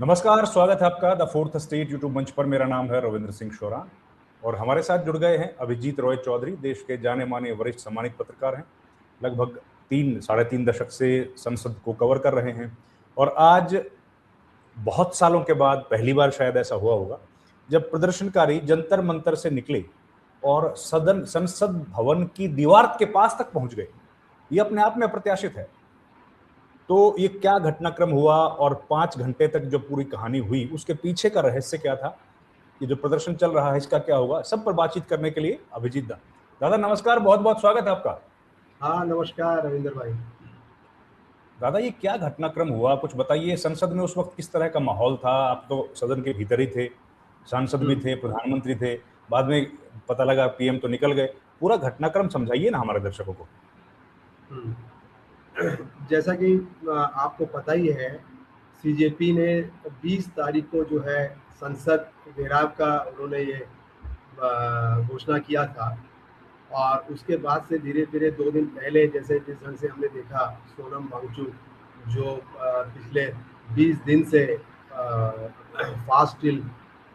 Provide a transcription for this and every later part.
नमस्कार, स्वागत है आपका द फोर्थ स्टेट यूट्यूब मंच पर। मेरा नाम है रविंद्र सिंह शोरा और हमारे साथ जुड़ गए हैं अभिजीत रॉय चौधरी। देश के जाने माने वरिष्ठ सम्मानित पत्रकार हैं। लगभग 3 साढ़े 3 दशक से संसद को कवर कर रहे हैं और आज बहुत सालों के बाद पहली बार शायद ऐसा हुआ होगा जब प्रदर्शनकारी जंतर मंतर से निकले और सदन संसद भवन की दीवार के पास तक पहुंच गए। ये अपने आप में अप्रत्याशित है। तो ये क्या घटनाक्रम हुआ और 5 घंटे तक जो पूरी कहानी हुई उसके पीछे का रहस्य क्या था, ये जो प्रदर्शन चल रहा है इसका क्या होगा, सब पर बातचीत करने के लिए अभिजीत दादा नमस्कार, बहुत बहुत स्वागत है आपका। हाँ, नमस्कार रविंद्र भाई। दादा ये क्या घटनाक्रम हुआ, कुछ बताइए। संसद में उस वक्त किस तरह का माहौल था? आप तो सदन के भीतर ही थे, सांसद भी थे, प्रधानमंत्री थे, बाद में पता लगा पीएम तो निकल गए। पूरा घटनाक्रम समझाइए ना हमारे दर्शकों को। जैसा कि आपको पता ही है, सीजेपी ने 20 तारीख को जो है संसद घेराव का उन्होंने ये घोषणा किया था। और उसके बाद से धीरे धीरे 2 दिन पहले जैसे जिस ढंग से हमने देखा, सोनम वांगचुक जो पिछले 20 दिन से फास्ट टिल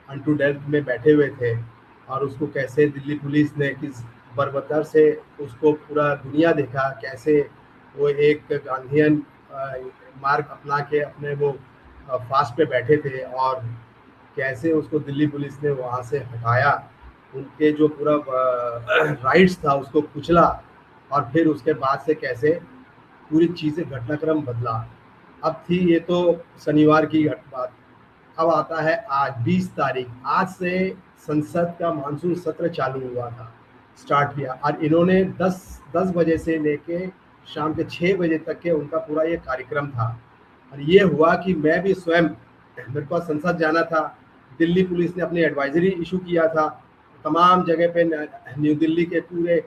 अनटू डेथ में बैठे हुए थे और उसको कैसे दिल्ली पुलिस ने किस बर्बरता से उसको पूरा दुनिया देखा, कैसे वो एक गांधीयन मार्ग अपना के अपने वो फास्ट पे बैठे थे और कैसे उसको दिल्ली पुलिस ने वहाँ से हटाया, उनके जो पूरा राइट्स था उसको कुचला और फिर उसके बाद से कैसे पूरी चीज़ें घटनाक्रम बदला। अब थी ये तो शनिवार की बात। अब आता है आज 20 तारीख। आज से संसद का मानसून सत्र चालू हुआ था, स्टार्ट किया और इन्होंने 10 बजे से लेके शाम के 6 बजे तक के उनका पूरा ये कार्यक्रम था। और ये हुआ कि मैं भी स्वयं, मेरे पास संसद जाना था। दिल्ली पुलिस ने अपनी एडवाइजरी इशू किया था तमाम जगह पे। न्यू दिल्ली के पूरे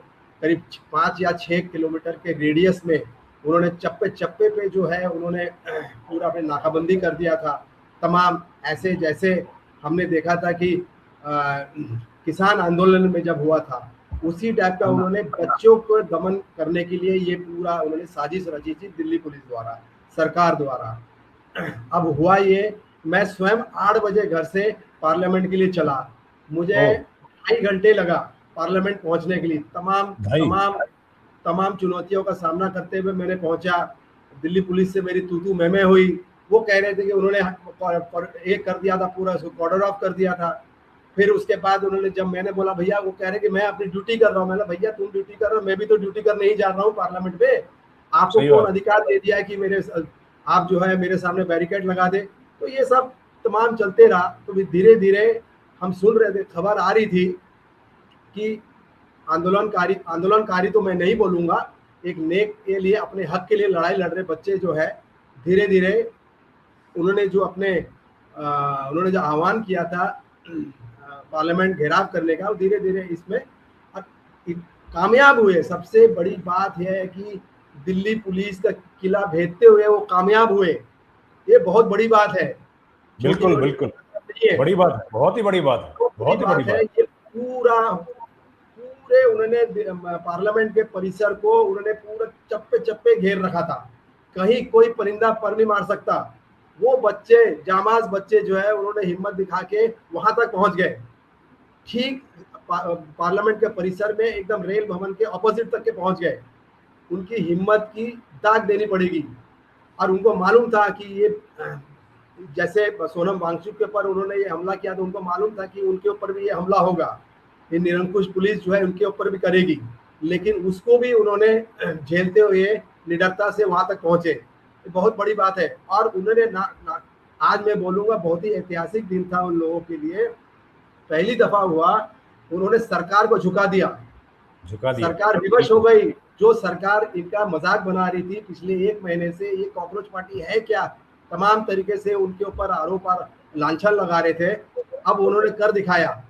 करीब 5 या 6 किलोमीटर के रेडियस में उन्होंने चप्पे चप्पे पे जो है उन्होंने पूरा अपने नाकाबंदी कर दिया था। तमाम ऐसे जैसे हमने देखा था कि किसान आंदोलन में जब हुआ था उसी टाइप का उन्होंने बच्चों को दमन करने के लिए ये पूरा उन्होंने साजिश रची थी दिल्ली पुलिस द्वारा, सरकार द्वारा। अब हुआ ये, मैं स्वयं 8 बजे घर से पार्लियामेंट के लिए चला। मुझे 2.5 घंटे लगा पार्लियामेंट पहुंचने के लिए। तमाम चुनौतियों का सामना करते हुए मैंने पहुंचा। दिल्ली पुलिस से मेरी तू मैं हुई। वो कह रहे थे कि उन्होंने एक कर दिया था, पूरा कॉर्डर ऑफ कर दिया था। फिर उसके बाद उन्होंने, जब मैंने बोला भैया, वो कह रहे कि मैं अपनी ड्यूटी कर रहा हूँ। मैंने भैया तुम ड्यूटी कर रहे हो, मैं भी तो ड्यूटी करने ही जा रहा हूँ पार्लियामेंट में। आपको कौन अधिकार दे दिया है कि आप जो है मेरे सामने बैरिकेड लगा दे? तो ये सब तमाम चलते रहा। तो धीरे धीरे हम सुन रहे थे, खबर आ रही थी कि आंदोलनकारी तो मैं नहीं बोलूंगा, एक नेक के लिए, अपने हक के लिए लड़ाई लड़ रहे बच्चे जो है, धीरे धीरे उन्होंने जो आह्वान किया था पार्लियामेंट घेराव करने का, धीरे धीरे इसमें कामयाब हुए। सबसे बड़ी बात यह है कि दिल्ली पुलिस का किला भेदते हुए वो कामयाब हुए। ये बहुत बड़ी बात है। बिल्कुल बिल्कुल बड़ी बात है, बहुत ही बड़ी बात है, बहुत ही बड़ी बात है। ये पूरे उन्होंने पार्लियामेंट के परिसर को उन्होंने पूरा चप्पे चप्पे घेर रखा था, कहीं कोई परिंदा पर नहीं मार सकता। वो बच्चे, जामाज बच्चे जो है, उन्होंने हिम्मत दिखा के वहां तक पहुंच गए। ठीक पार्लियामेंट के परिसर में एकदम रेल भवन के ऑपोजिट तक के पहुंच गए। उनकी हिम्मत की दाद देनी पड़ेगी। और उनको मालूम था कि ये, जैसे सोनम वांगचुक के ऊपर उन्होंने ये हमला किया, तो उनको मालूम था कि उनके ऊपर भी ये हमला होगा, ये निरंकुश पुलिस जो है उनके ऊपर भी करेगी। लेकिन उसको भी उन्होंने झेलते हुए निडरता से वहां तक पहुंचे। बहुत बड़ी बात है। और उन्होंने आज मैं बोलूंगा बहुत ही ऐतिहासिक दिन था उन लोगों के लिए। पहली दफा हुआ उन्होंने सरकार को झुका दिया। सरकार विवश हो गई। जो सरकार इनका मजाक बना रही थी पिछले 1 महीने से, ये कॉकरोच पार्टी है क्या, तमाम तरीके से उनके ऊपर आरोप और लांछन लगा रहे थे, अब उन्होंने कर दिखाया।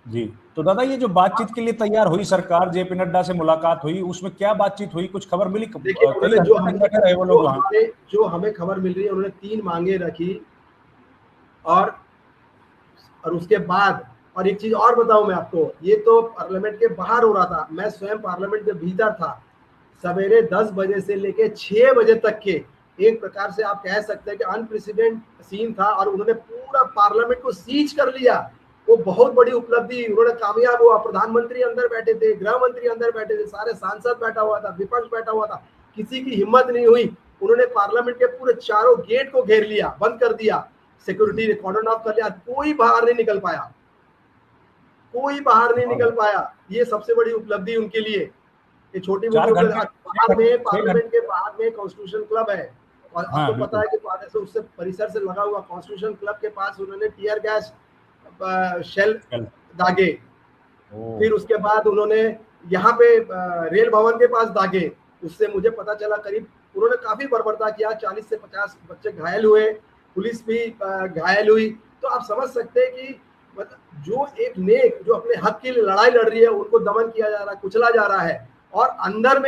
जी, तो दादा ये जो बातचीत के लिए तैयार हुई सरकार, जेपी नड्डा से मुलाकात हुई, उसमें क्या बातचीत हुई, कुछ खबर मिली? देखिए, जो हमें खबर मिल रही है, उन्होंने 3 मांगे रखी। और उसके बाद, और एक चीज और बताऊं मैं आपको, ये तो पार्लियामेंट के बाहर हो रहा था, मैं स्वयं पार्लियामेंट के भीतर था। सवेरे 10 बजे से लेके 6 बजे तक के एक प्रकार से आप कह सकते हैं कि अनप्रेसिडेंट सीन था, और उन्होंने पूरा पार्लियामेंट को सीज कर लिया। वो बहुत बड़ी उपलब्धि, उन्होंने कामयाब हुआ। प्रधानमंत्री अंदर बैठे थे, गृह मंत्री अंदर बैठे थे, सारे सांसद बैठा हुआ था, विपक्ष बैठा हुआ था, किसी की हिम्मत नहीं हुई। उन्होंने पार्लियामेंट के पूरे चारों गेट को घेर लिया, बंद कर दिया, सिक्योरिटी ने कॉर्डन ऑफ कर लिया, कोई बाहर नहीं निकल पाया, कोई बाहर नहीं निकल पाया। ये सबसे बड़ी उपलब्धि उनके लिए, ये छोटी मोटी पार्लियामेंट के बाहर में कॉन्स्टिट्यूशन क्लब है, और आपको पता है कि उससे परिसर से लगा हुआ कॉन्स्टिट्यूशन क्लब के पास उन्होंने टीयर गैस शेल दागे। फिर उसके बाद उन्होंने यहाँ पे रेल भवन के पास दागे। उससे मुझे पता चला करीब उन्होंने काफी बर्बरता किया, 40 से 50 बच्चे घायल हुए, पुलिस भी घायल हुई। तो आप समझ सकते हैं कि मतलब जो एक नेक जो अपने हक के लिए लड़ाई लड़ रही है, उनको दमन किया जा रहा है, कुचला जा रहा है। और अंदर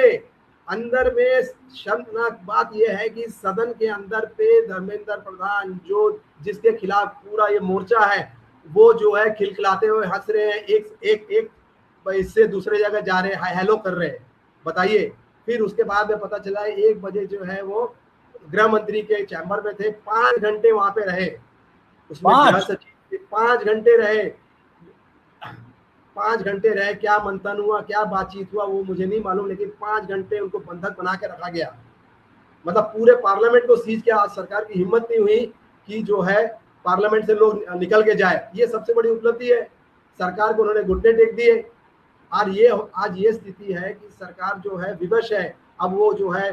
में शर्मनाक बात यह है कि सदन के अंदर पे धर्मेंद्र प्रधान, जो जिसके खिलाफ पूरा ये मोर्चा है, वो जो है खिलखिलाते हुए हंस रहे हैं, एक इससे दूसरे जगह जा रहे हैं, हेलो कर रहे हैं। बताइए। फिर उसके बाद में पता चला 1 बजे जो है वो गृह मंत्री के चैम्बर में थे, 5 घंटे वहां पे रहे, उसमें गृह सचिव 5 घंटे रहे, 5 घंटे रहे। क्या मंथन हुआ, क्या बातचीत हुआ, वो मुझे नहीं मालूम, लेकिन 5 घंटे उनको बंधक बना के रखा गया। मतलब पूरे पार्लियामेंट को सीज किया। आज सरकार की हिम्मत नहीं हुई कि जो है पार्लियामेंट से लोग निकल के जाए। ये सबसे बड़ी उपलब्धि है। सरकार को उन्होंने घुटने टेक दिए। और ये आज ये स्थिति है कि सरकार जो है विवश है। अब वो जो है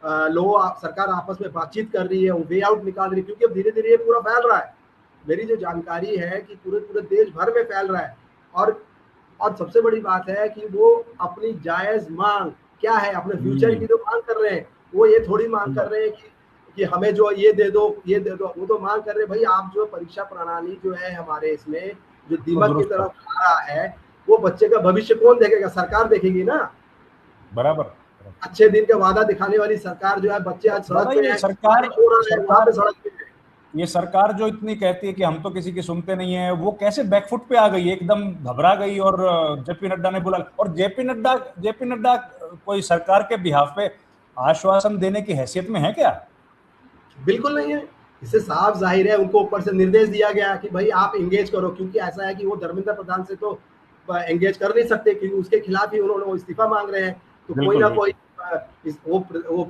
सरकार आपस में बातचीत कर रही है, वो वे आउट निकाल रही है, क्योंकि अब धीरे धीरे ये पूरा फैल रहा है। मेरी जो जानकारी है कि पूरे देश भर में फैल रहा है। और सबसे बड़ी बात है कि वो अपनी जायज मांग क्या है, अपने फ्यूचर की जो मांग कर रहे हैं, वो ये थोड़ी मांग कर रहे हैं कि हमें जो ये दे दो, ये दे दो। वो तो मांग कर रहे हैं भाई, आप जो परीक्षा प्रणाली जो है हमारे इसमें जो दीमक की तरफ आ रहा है, वो बच्चे का भविष्य कौन देखेगा? सरकार देखेगी ना। बराबर। अच्छे दिन का वादा दिखाने वाली सरकार जो है, बच्चे आज सड़क पे हैं, ये सरकार जो इतनी कहती है कि हम तो किसी की सुनते नहीं है, वो कैसे बैकफुट पे आ गई, एकदम घबरा गई। और जेपी नड्डा ने बोला, और जेपी नड्डा कोई सरकार के बिहाफ पे आश्वासन देने की हैसियत में है क्या? बिल्कुल नहीं है। इससे साफ जाहिर है उनको ऊपर से निर्देश दिया गया कि भाई आप एंगेज करो, क्योंकि ऐसा है कि वो धर्मेंद्र प्रधान से तो एंगेज कर नहीं सकते, क्योंकि उसके खिलाफ ही उन्होंने इस्तीफा मांग रहे हैं। तो कोई ना कोई वो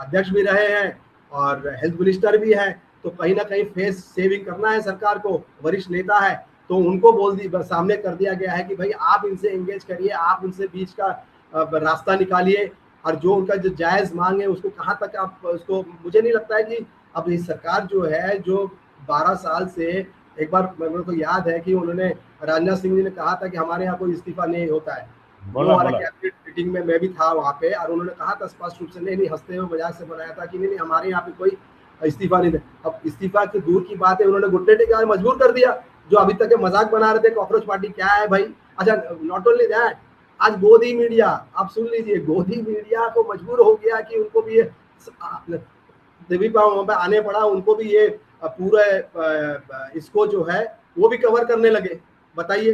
अध्यक्ष भी रहे हैं और हेल्थ मिनिस्टर भी है, तो कहीं ना कहीं फेस सेविंग करना है सरकार को, वरिष्ठ नेता है, तो उनको सामने कर दिया गया है कि भाई आप इनसे एंगेज करिए, आप उनसे बीच का रास्ता निकालिए, और जो उनका जो जायज मांग है उसको कहाँ तक आप उसको। मुझे नहीं लगता है कि अब ये सरकार जो है, जो 12 साल से, एक बार मेरे को याद है कि उन्होंने राजनाथ सिंह जी ने कहा था कि हमारे यहाँ कोई इस्तीफा नहीं होता है। वो हमारा कैबिनेट मीटिंग में मैं भी था वहाँ पे, और उन्होंने कहा था स्पष्ट रूप से, नहीं हंसते हुए मजाक से बनाया था कि नहीं हमारे यहाँ पे कोई इस्तीफा नहीं दे। अब इस्तीफा की दूर की बात है, उन्होंने घुटने टेके मजबूर कर दिया। जो अभी तक मजाक बना रहे थे कॉकरोच पार्टी क्या है भाई। अच्छा, नॉट ओनली दैट, आज गोदी मीडिया, आप सुन लीजिए, गोदी मीडिया को मजबूर हो गया कि उनको भी ये देवी वहां पे आने पड़ा, उनको भी ये पूरा इसको जो है वो भी कवर करने लगे। बताइए,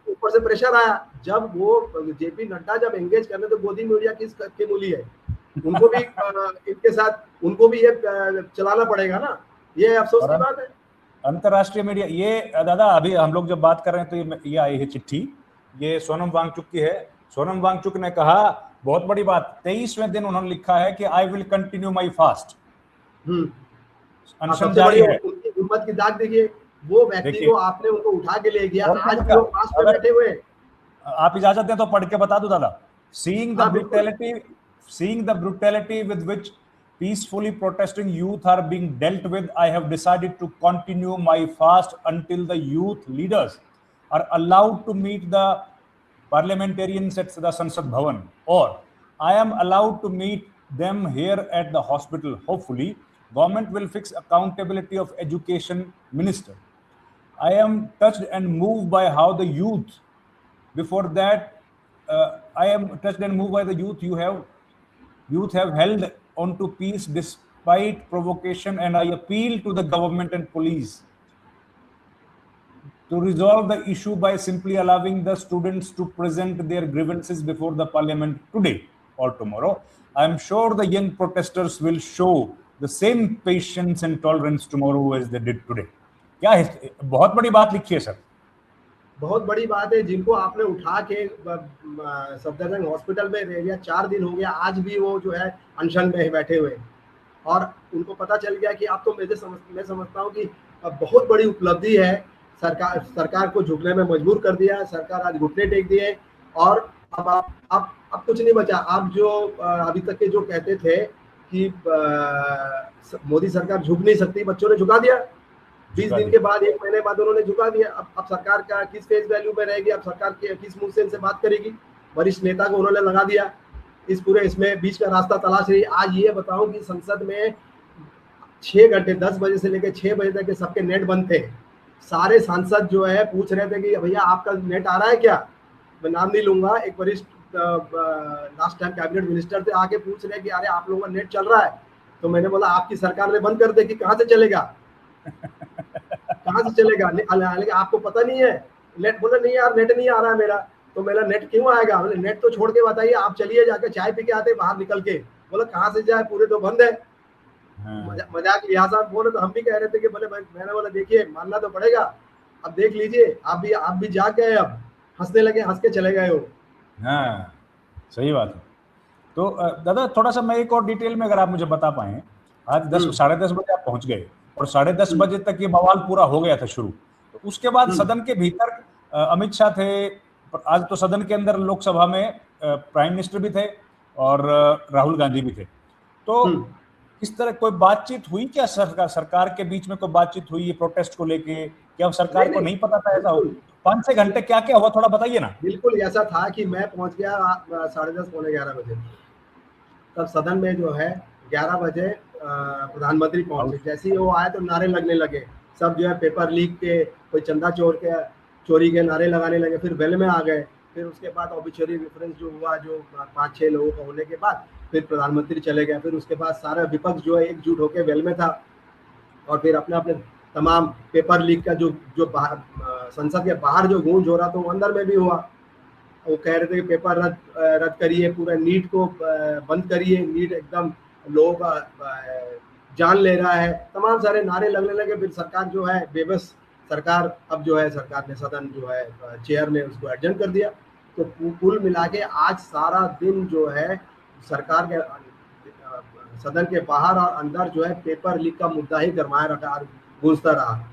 ऊपर से प्रेशर आया। जब वो जेपी नड्डा जब एंगेज करने, तो गोदी मीडिया किसकी मूली है? उनको भी इनके साथ उनको भी ये चलाना पड़ेगा ना। ये अफसोस की बात है। अंतरराष्ट्रीय मीडिया, ये दादा अभी हम लोग जब बात कर रहे हैं तो ये आई है चिट्ठी, ये सोनम वांगचुक की है। सोनम वांगचुक ने कहा, बहुत बड़ी बात, 23वें दिन उन्होंने लिखा है कि I will continue my fast. अनशन जारी है। उनकी हिम्मत की दाग देखिए, वो व्यक्ति को आपने उनको उठा के ले गया, आज भी वो फास्ट पे बैठे हुए। आप इजाजत दें तो पढ़ के बता दूं दादा। Seeing the brutality with which peacefully protesting youth are being dealt with, I have decided to continue my fast until the youth leaders are allowed to meet the parliamentarians at the Sansad Bhavan, or I am allowed to meet them here at the hospital. Hopefully, government will fix accountability of education minister. I am touched and moved by how the youth, before that, I am touched and moved by the youth youth have held on to peace despite provocation, and I appeal to the government and police to resolve the issue by simply allowing the students to present their grievances before the parliament today or tomorrow. I am sure the young protesters will show the same patience and tolerance tomorrow as they did today. क्या है, बहुत बड़ी बात लिखी है sir. बहुत बड़ी बात है, जिनको आपने उठा के सफदरजंग हॉस्पिटल में रह गया, 4 दिन हो गया, आज भी वो जो है अनशन में बैठे हुए, और उनको पता चल गया कि अब तो मैं समझता हूँ कि बहुत बड़ी उपलब्धि है, सरकार को झुकने में मजबूर कर दिया, सरकार आज घुटने टेक दिए, और अब कुछ नहीं बचा। आप जो अभी तक के जो कहते थे कि मोदी सरकार झुक नहीं सकती, बच्चों ने झुका दिया। 20 दिन के बाद, 1 महीने बाद उन्होंने झुका दिया। अब सरकार का किस फेस वैल्यू में रहेगी, अब सरकार के किस मुंह से इनसे बात करेगी? वरिष्ठ नेता को उन्होंने लगा दिया, इस पूरे इसमें बीच का रास्ता तलाश रही। आज ये बताऊं कि संसद में 6 घंटे 10 बजे से लेकर 6 बजे तक के सबके नेट बंद थे। सारे सांसद जो है पूछ रहे थे कि भैया आपका नेट आ रहा है क्या? मैं नाम नहीं लूंगा, एक वरिष्ठ लास्ट टाइम कैबिनेट मिनिस्टर थे, आके पूछ रहे कि अरे आप लोगों का नेट चल रहा है? तो मैंने बोला आपकी सरकार ने बंद कर दे कि कहाँ से चलेगा, कहाँ से चलेगा? आपको पता नहीं है नेट? बोला नहीं यार नेट नहीं आ रहा है मेरा। तो मेरा नेट क्यों आएगा? बोले नेट तो छोड़ के बताइए, आप चलिए जाकर चाय पी के आते बाहर निकल के। बोला कहाँ से जाए, पूरे तो बंद है। मजाक लिहाजा बोले तो हम भी कह रहे थे कि बोले मैंने बोला देखिए मानना तो पड़ेगा, अब देख लीजिए आप भी जाग गए, अब हंसने लगे, हंस के चले गए हो। हाँ सही बात है। तो दादा थोड़ा सा मैं एक और डिटेल में अगर आप मुझे बता पाए, आज 10-10:30 बजे आप पहुंच गए और 10:30 बजे तक ये बवाल पूरा हो गया था शुरू, तो उसके बाद सदन के भीतर अमित शाह थे, आज तो सदन के अंदर लोकसभा में प्राइम मिनिस्टर भी थे और राहुल गांधी भी थे। तो इस तरह कोई बातचीत हुई क्या सरकार के बीच में? कोई बातचीत हुई है प्रोटेस्ट को लेके? क्या सरकार को नहीं पता था ऐसा हो? 5-6 घंटे क्या क्या हुआ, थोड़ा बताइए ना। बिल्कुल ऐसा था कि मैं पहुंच गया 10:30 पौने 11 बजे, तब सदन में जो है 11 बजे प्रधानमंत्री पहुंचे। जैसे ही वो आए तो नारे लगने लगे, सब जो है पेपर लीक के, कोई चंदा चोरी के नारे लगाने लगे। फिर वेल में आ गए, फिर उसके बाद ऑब्ituary रेफरेंस जो हुआ, जो 5-6 लोगों का होने के बाद फिर प्रधानमंत्री चले गए। फिर उसके बाद सारा विपक्ष जो है एकजुट होकर वेल में था, और फिर अपने अपने तमाम पेपर लीक का जो संसद के बाहर जो गूंज हो रहा था वो अंदर में भी हुआ। वो कह रहे थे कि पेपर रद्द करिए, पूरा नीट को बंद करिए, नीट एकदम लोगों का जान ले रहा है, तमाम सारे नारे लगने लगे। फिर सरकार जो है बेबस सरकार, अब जो है सरकार ने सदन जो है चेयर ने उसको एडजर्न कर दिया। तो कुल मिला के आज सारा दिन जो है सरकार के सदन के बाहर और अंदर जो है पेपर लीक का मुद्दा ही गरमाया रखा, गूंजता रहा।